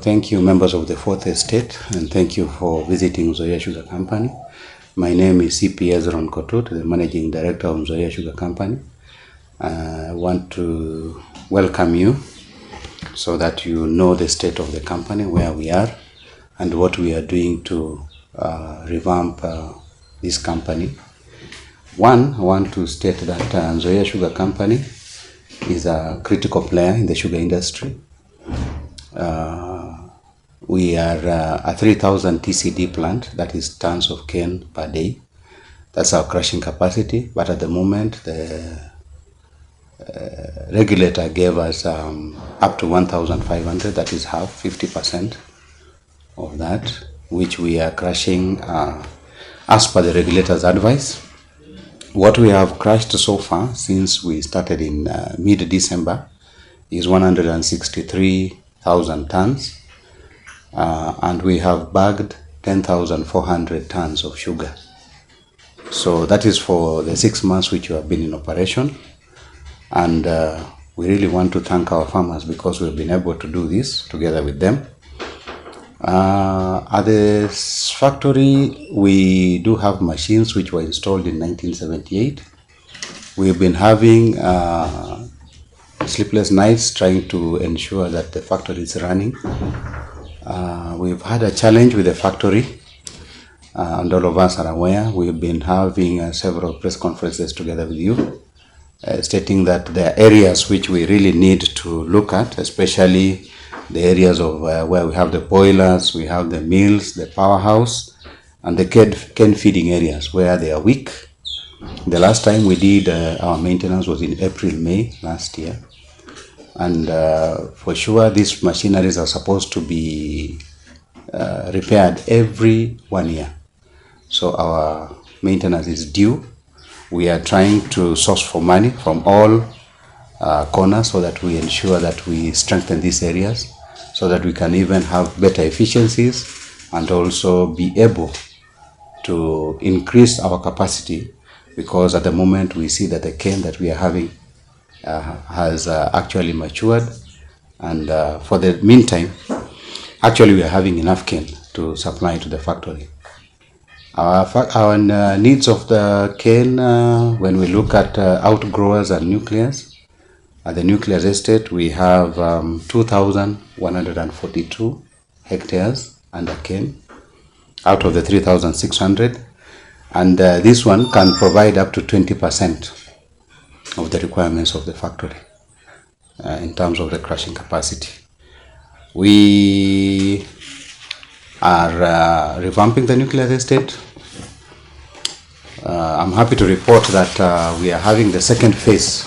Thank you, members of the Fourth Estate, and thank you for visiting Nzoia Sugar Company. My name is CP Ezron Kotut, the Managing Director of Nzoia Sugar Company. I want to welcome you so that you know the state of the company, where we are, and what we are doing to revamp this company. One, I want to state that Nzoia Sugar Company is a critical player in the sugar industry. We are a 3,000 TCD plant, that is tons of cane per day. That's our crushing capacity, but at the moment the regulator gave us up to 1,500, that is half, 50% of that, which we are crushing as per the regulator's advice. What we have crushed so far since we started in mid-December is 163,000 tons. And we have bagged 10,400 tons of sugar. So that is for the 6 months which we have been in operation. And we really want to thank our farmers because we've been able to do this together with them. At the factory, we do have machines which were installed in 1978. We've been having sleepless nights trying to ensure that the factory is running. We've had a challenge with the factory, and all of us are aware. We've been having several press conferences together with you, stating that there are areas which we really need to look at, especially the areas of where we have the boilers, we have the mills, the powerhouse, and the cane feeding areas where they are weak. The last time we did our maintenance was in April, May last year. And for sure, these machineries are supposed to be repaired every 1 year. So our maintenance is due. We are trying to source for money from all corners so that we ensure that we strengthen these areas so that we can even have better efficiencies and also be able to increase our capacity, because at the moment we see that the cane that we are having has actually matured, and for the meantime, actually we are having enough cane to supply to the factory. Our needs of the cane, when we look at outgrowers and nuclears, at the nuclear estate we have 2,142 hectares under cane out of the 3,600, and this one can provide up to 20% of the requirements of the factory in terms of the crushing capacity. We are revamping the nuclear estate. I'm happy to report that we are having the second phase,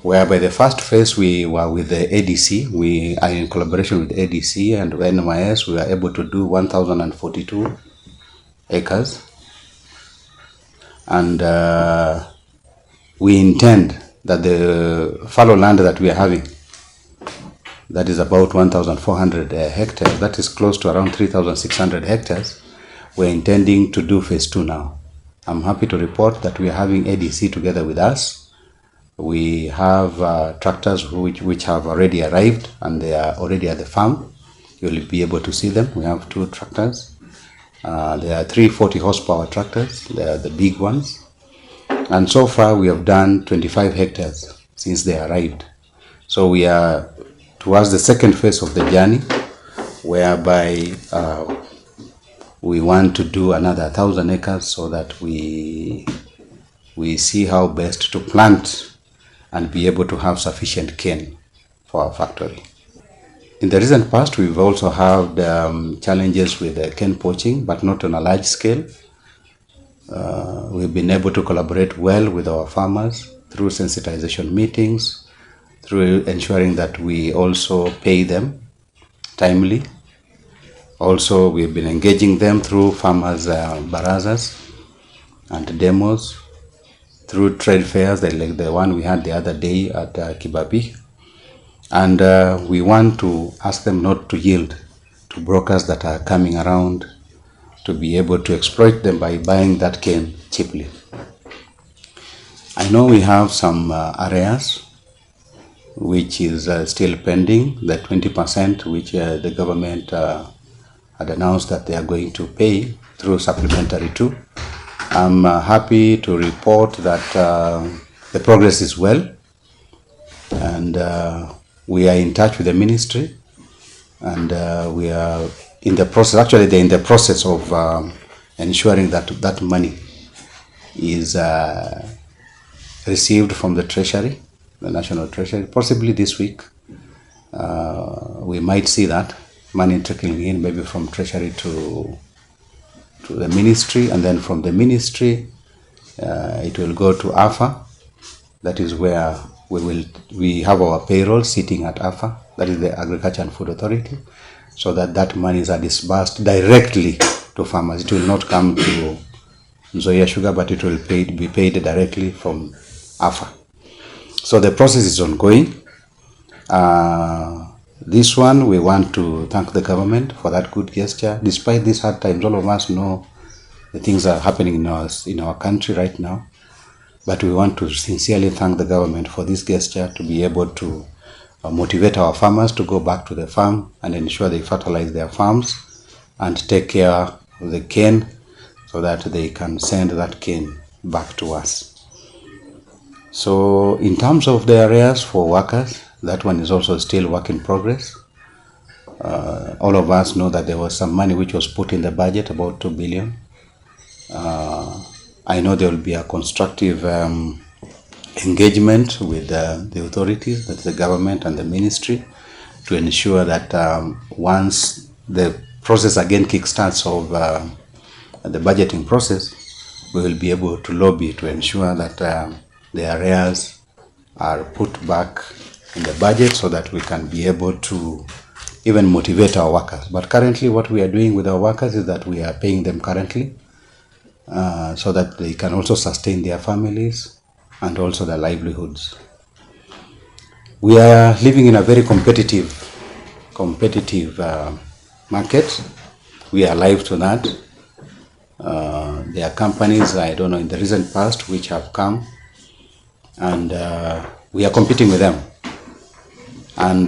whereby the first phase we were with the ADC. We are in collaboration with ADC and NYS. We are able to do 1,042 acres, and we intend that the fallow land that we are having, that is about 1,400 hectares, that is close to around 3,600 hectares, we're intending to do phase 2 now. I'm happy to report that we are having ADC together with us. We have tractors which have already arrived and they are already at the farm. You'll be able to see them. We have 2 tractors. There are 3 40 horsepower tractors. They are the big ones. And so far we have done 25 hectares since they arrived. So we are towards the second phase of the journey, whereby we want to do another 1,000 acres so that we see how best to plant and be able to have sufficient cane for our factory. In the recent past, we've also had challenges with cane poaching, but not on a large scale. We've been able to collaborate well with our farmers through sensitization meetings, through ensuring that we also pay them timely. Also, we've been engaging them through farmers' barazas and demos, through trade fairs like the one we had the other day at Kibabi. And we want to ask them not to yield to brokers that are coming around to be able to exploit them by buying that cane cheaply. I know we have some areas which is still pending, the 20% which the government had announced that they are going to pay through supplementary 2. I'm happy to report that the progress is well, and we are in touch with the ministry, and we are in the process, actually they're in the process of ensuring that that money is received from the Treasury, the National Treasury, possibly this week. We might see that money trickling in, maybe from Treasury to the ministry, and then from the ministry it will go to AFA. That is where we have our payroll sitting at AFA, that is the Agriculture and Food Authority, so that monies are disbursed directly to farmers. It will not come to Nzoia Sugar, but it will be paid directly from AFA. So the process is ongoing. This one, we want to thank the government for that good gesture. Despite these hard times, all of us know the things are happening in our country right now. But we want to sincerely thank the government for this gesture, to be able to motivate our farmers to go back to the farm and ensure they fertilize their farms and take care of the cane so that they can send that cane back to us. So in terms of the arrears for workers, that one is also still work in progress. All of us know that there was some money which was put in the budget, about 2 billion. I know there will be a constructive engagement with the authorities, that's the government and the ministry, to ensure that once the process again kickstarts of the budgeting process, we will be able to lobby to ensure that the arrears are put back in the budget so that we can be able to even motivate our workers. But currently what we are doing with our workers is that we are paying them currently so that they can also sustain their families and also their livelihoods. We are living in a very competitive market. We are alive to that. There are companies, I don't know, in the recent past which have come, and we are competing with them. And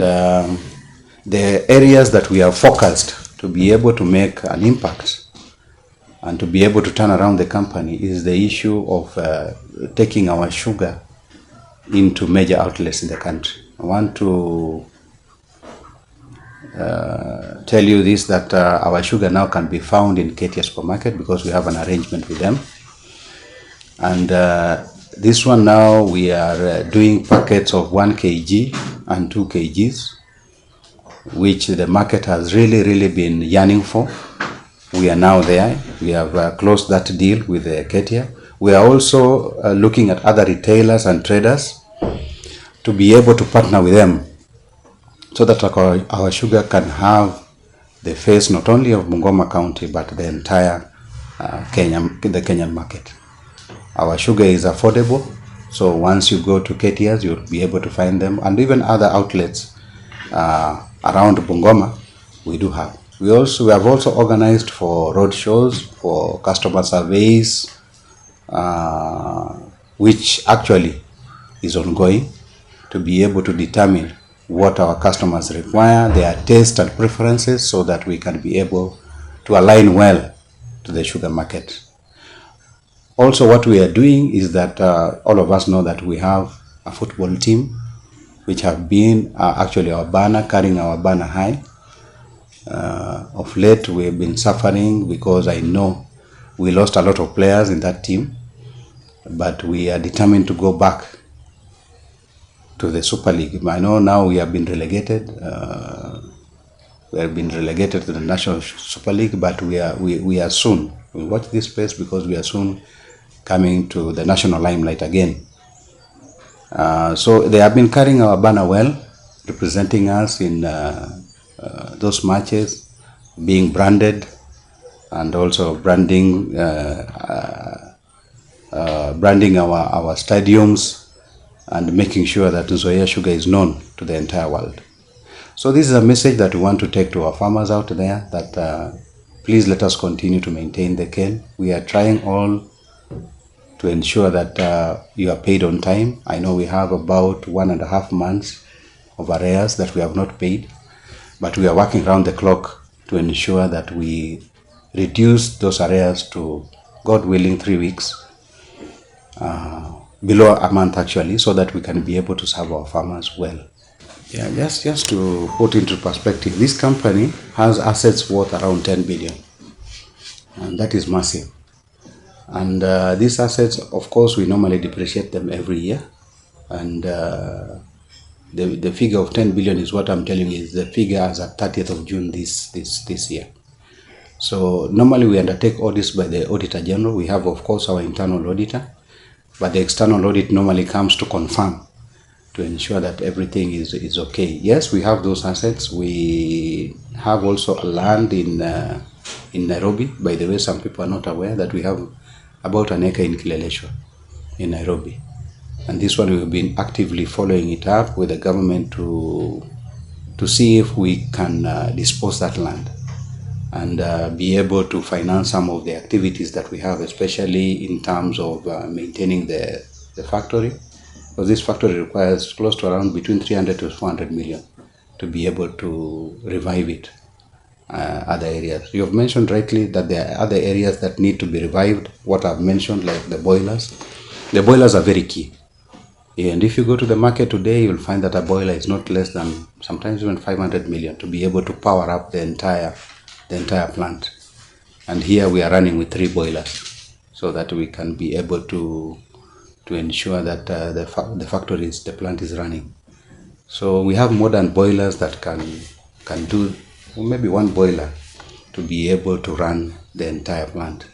the areas that we are focused to be able to make an impact and to be able to turn around the company is the issue of taking our sugar into major outlets in the country. I want to tell you this, that our sugar now can be found in Ketia supermarket because we have an arrangement with them. And this one now we are doing packets of 1 kg and 2 kgs, which the market has really been yearning for. We are now there. We have closed that deal with Ketia. We are also looking at other retailers and traders to be able to partner with them so that our sugar can have the face not only of Bungoma County but the entire the Kenyan market. Our sugar is affordable, so once you go to Ketia's, you'll be able to find them, and even other outlets around Bungoma we do have. We have also organized for road shows, for customer surveys, which actually is ongoing, to be able to determine what our customers require, their taste and preferences, so that we can be able to align well to the sugar market. Also, what we are doing is that all of us know that we have a football team which have been actually our banner, carrying our banner high. Of late we have been suffering because I know we lost a lot of players in that team, but we are determined to go back to the Super League. I know now we have been relegated. We have been relegated to the National Super League, but we are soon. We watch this space because we are soon coming to the national limelight again. So they have been carrying our banner well, representing us in those matches, being branded, and also branding our stadiums, and making sure that Nzoia Sugar is known to the entire world. So this is a message that we want to take to our farmers out there, that please let us continue to maintain the cane. We are trying all to ensure that you are paid on time. I know we have about 1.5 months of arrears that we have not paid, but we are working around the clock to ensure that we reduce those arrears to, God willing, 3 weeks, below a month actually, so that we can be able to serve our farmers well. Yeah, just to put into perspective, this company has assets worth around 10 billion, and that is massive. And these assets, of course, we normally depreciate them every year, and the figure of 10 billion is what I'm telling you is the figure as at 30th of June this year. So normally we undertake audits by the Auditor General. We have, of course, our internal auditor, but the external audit normally comes to confirm, to ensure that everything is okay. Yes, we have those assets. We have also a land in Nairobi. By the way, some people are not aware that we have about an acre in Kileleshwa in Nairobi. And this one we've been actively following it up with the government to see if we can dispose that land and be able to finance some of the activities that we have, especially in terms of maintaining the factory. Because this factory requires close to around between 300 to 400 million to be able to revive it. Other areas. You have mentioned rightly that there are other areas that need to be revived. What I've mentioned, like the boilers. The boilers are very key. And if you go to the market today, you'll find that a boiler is not less than sometimes even 500 million to be able to power up the entire plant. And here we are running with 3 boilers so that we can be able to ensure that the plant is running. So we have modern boilers that can do maybe 1 boiler to be able to run the entire plant.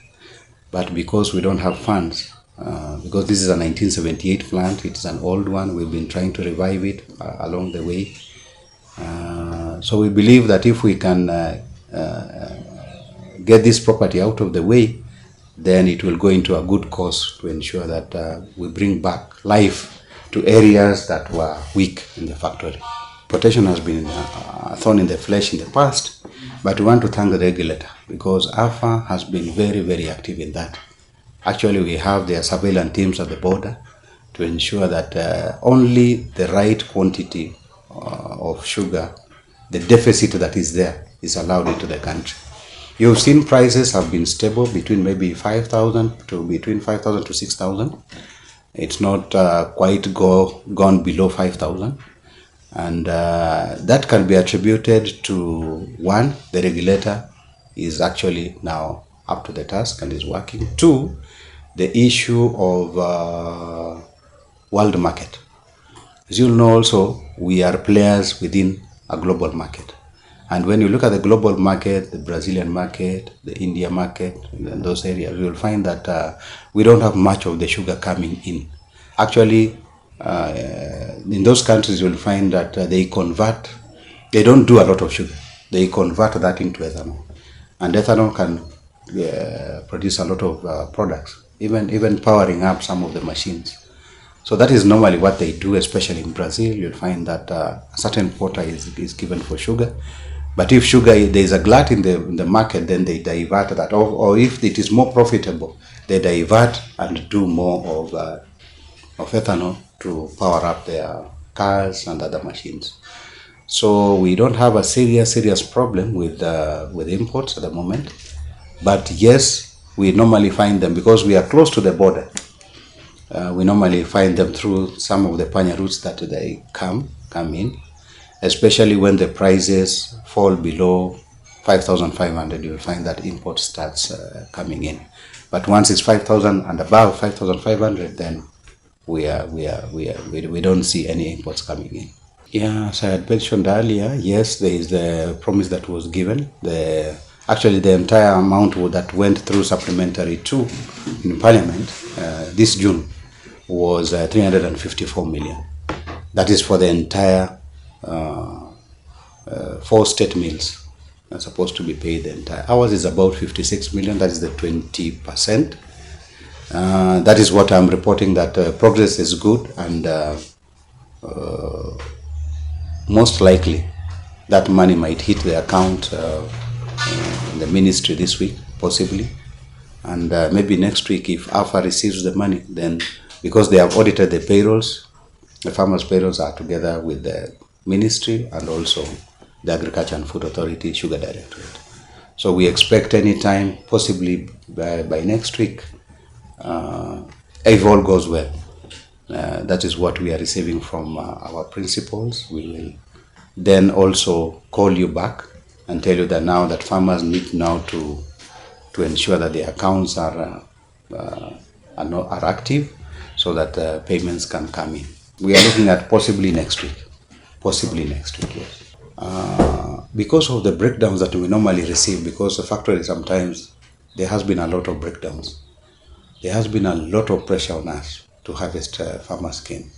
But because we don't have funds, because this is a 1978 plant, it's an old one, we've been trying to revive it along the way. So we believe that if we can get this property out of the way, then it will go into a good cause to ensure that we bring back life to areas that were weak in the factory. Protection has been a thorn in the flesh in the past, but we want to thank the regulator because AFA has been very, very active in that. Actually, we have their surveillance teams at the border to ensure that only the right quantity of sugar, the deficit that is there, is allowed into the country. You've seen prices have been stable between maybe 5,000 to 6,000. It's not quite gone below 5,000. And that can be attributed to, one, the regulator is actually now up to the task and is working. 2, the issue of world market. As you'll know also, we are players within a global market. And when you look at the global market, the Brazilian market, the India market, and those areas, you will find that we don't have much of the sugar coming in. Actually, in those countries, you'll find that they don't do a lot of sugar. They convert that into ethanol. And ethanol can produce a lot of products, even powering up some of the machines. So that is normally what they do, especially in Brazil. You'll find that a certain quota is given for sugar. But if there is a glut in the market, then they divert that. Or if it is more profitable, they divert and do more of ethanol to power up their cars and other machines. So we don't have a serious problem with imports at the moment. But yes, we normally find them because we are close to the border. We normally find them through some of the panya routes that they come in, especially when the prices fall below 5,500. You'll find that import starts coming in. But once it's 5,000 and above 5,500, then we don't see any imports coming in. Yeah, as I had mentioned earlier, yes, there is the promise that was given. Actually, the entire amount that went through supplementary 2 in Parliament this June was 354 million. That is for the entire 4 state mills are supposed to be paid the entire. Ours is about 56 million. That is the 20%. That is what I'm reporting, that progress is good, and most likely that money might hit the account in the ministry this week, possibly, and maybe next week if AFA receives the money, then because they have audited the payrolls, the farmers' payrolls are together with the Ministry and also the Agriculture and Food Authority Sugar Directorate. So we expect any time, possibly by next week, if all goes well. That is what we are receiving from our principals. We will then also call you back and tell you that now that farmers need now to ensure that their accounts are active, so that payments can come in. We are looking at possibly next week. Yes. Because of the breakdowns that we normally receive, because the factory sometimes there has been a lot of breakdowns. There has been a lot of pressure on us to harvest farmers' cane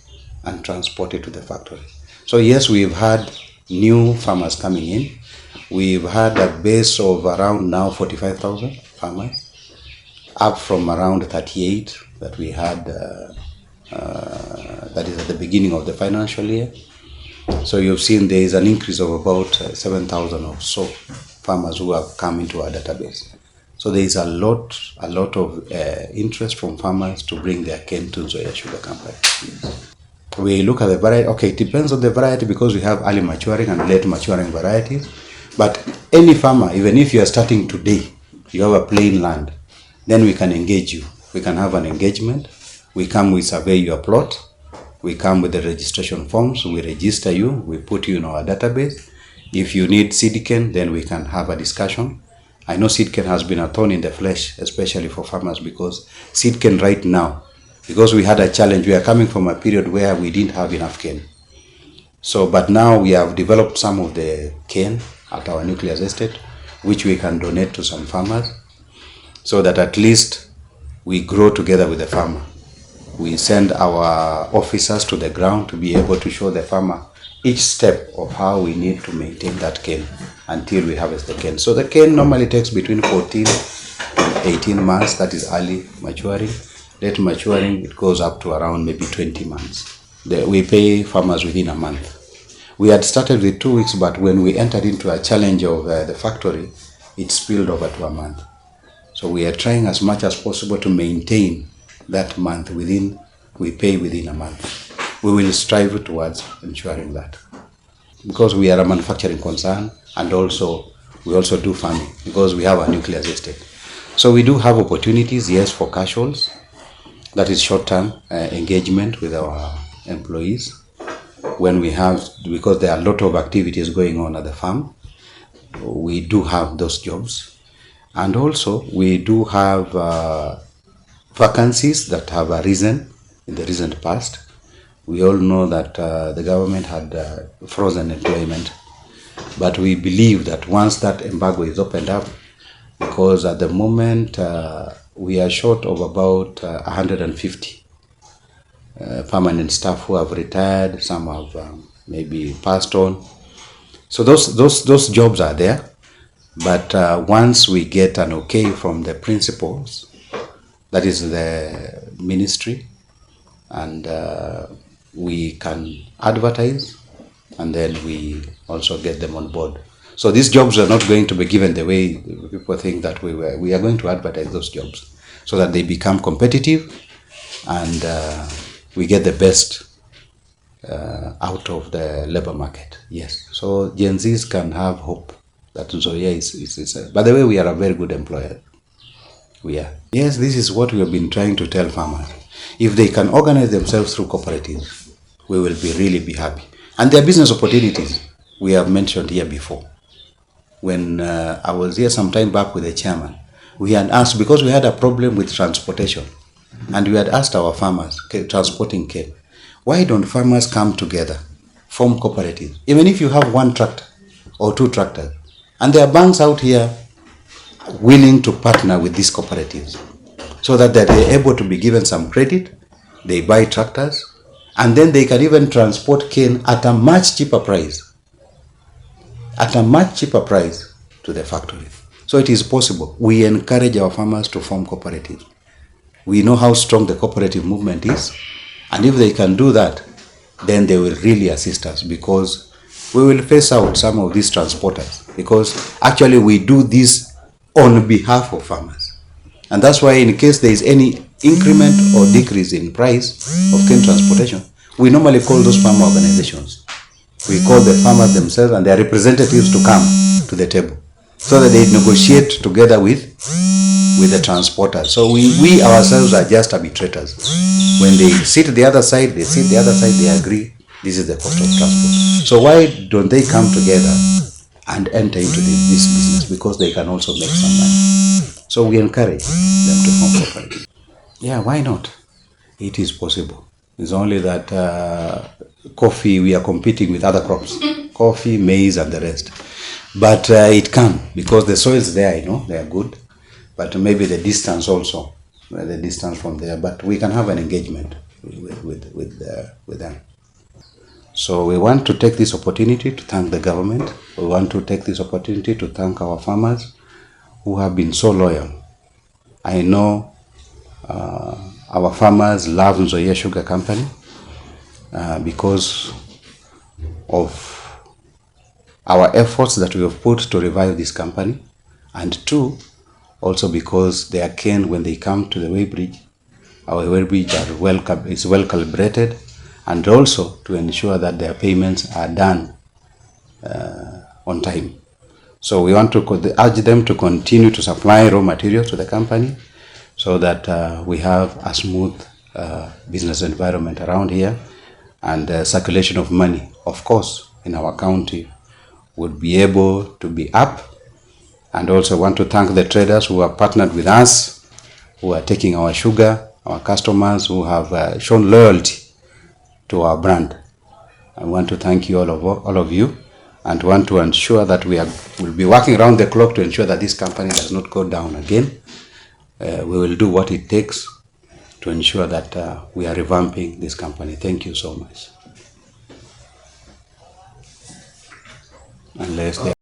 and transport it to the factory. So yes, we've had new farmers coming in. We've had a base of around now 45,000 farmers, up from around 38 that we had, that is at the beginning of the financial year. So you've seen there is an increase of about 7,000 or so farmers who have come into our database. So there is a lot of interest from farmers to bring their cane to Nzoia Sugar Company. We look at the variety. Okay, it depends on the variety, because we have early maturing and late maturing varieties. But any farmer, even if you are starting today, you have a plain land, then we can engage you. We can have an engagement. We come, we survey your plot. We come with the registration forms, we register you, we put you in our database. If you need seed cane, then we can have a discussion. I know seed cane has been a thorn in the flesh, especially for farmers, because seed cane right now, because we had a challenge, we are coming from a period where we didn't have enough cane. So, but now we have developed some of the cane at our nucleus estate, which we can donate to some farmers, so that at least we grow together with the farmer. We send our officers to the ground to be able to show the farmer each step of how we need to maintain that cane until we harvest the cane. So the cane normally takes between 14 and 18 months, that is early maturing. Late maturing, it goes up to around maybe 20 months. We pay farmers within a month. We had started with 2 weeks, but when we entered into a challenge of the factory, it spilled over to a month. So we are trying as much as possible to maintain that month we pay within a month. We will strive towards ensuring that, because we are a manufacturing concern, and also we also do farming, because we have a nucleus estate. So we do have opportunities, yes, for casuals, that is short-term engagement with our employees, when we have, because there are a lot of activities going on at the farm. We do have those jobs, and also we do have vacancies that have arisen in the recent past. We all know that the government had frozen employment, but we believe that once that embargo is opened up, because at the moment we are short of about 150 permanent staff who have retired. Some have maybe passed on. So those jobs are there, but once we get an okay from the principals, that is the ministry, and we can advertise, and then we also get them on board. So these jobs are not going to be given the way people think that we were. We are going to advertise those jobs so that they become competitive, and we get the best out of the labor market. Yes. So Gen Zs can have hope that Nzoia is by the way, we are a very good employer. We are. Yes, this is what we have been trying to tell farmers. If they can organize themselves through cooperatives, we will really be happy. And their business opportunities, we have mentioned here before. When I was here some time back with the chairman, we had asked, because we had a problem with transportation, and we had asked our farmers transporting cane, why don't farmers come together, form cooperatives? Even if you have 1 tractor or 2 tractors, and there are banks out here willing to partner with these cooperatives, so that they're able to be given some credit, they buy tractors, and then they can even transport cane at a much cheaper price. To the factory. So it is possible. We encourage our farmers to form cooperatives. We know how strong the cooperative movement is, and if they can do that, then they will really assist us, because we will phase out some of these transporters, because actually we do this on behalf of farmers. And that's why in case there is any increment or decrease in price of cane transportation, we normally call those farmer organizations. We call the farmers themselves and their representatives to come to the table so that they negotiate together with the transporters. So we ourselves are just arbitrators. When they sit the other side, they agree this is the cost of transport. So why don't they come together and enter into this business? Because they can also make some money. So we encourage them to form cooperatives. Yeah, why not? It is possible. It's only that coffee, we are competing with other crops. Coffee, maize and the rest. But it can, because the soils there, they are good. But maybe the distance also, the distance from there. But we can have an engagement with them. So we want to take this opportunity to thank the government. We want to take this opportunity to thank our farmers who have been so loyal. I know our farmers love Nzoia Sugar Company because of our efforts that we have put to revive this company, and two, also because they are keen when they come to the weighbridge. Our weighbridge is well calibrated, and also to ensure that their payments are done on time. So we want to urge them to continue to supply raw materials to the company so that we have a smooth business environment around here, and circulation of money, of course, in our county would be able to be up. And also want to thank the traders who have partnered with us, who are taking our sugar, our customers who have shown loyalty to our brand. I want to thank you, all of you, and want to ensure that will be working around the clock to ensure that this company does not go down again. We will do what it takes to ensure that we are revamping this company. Thank you so much. Unless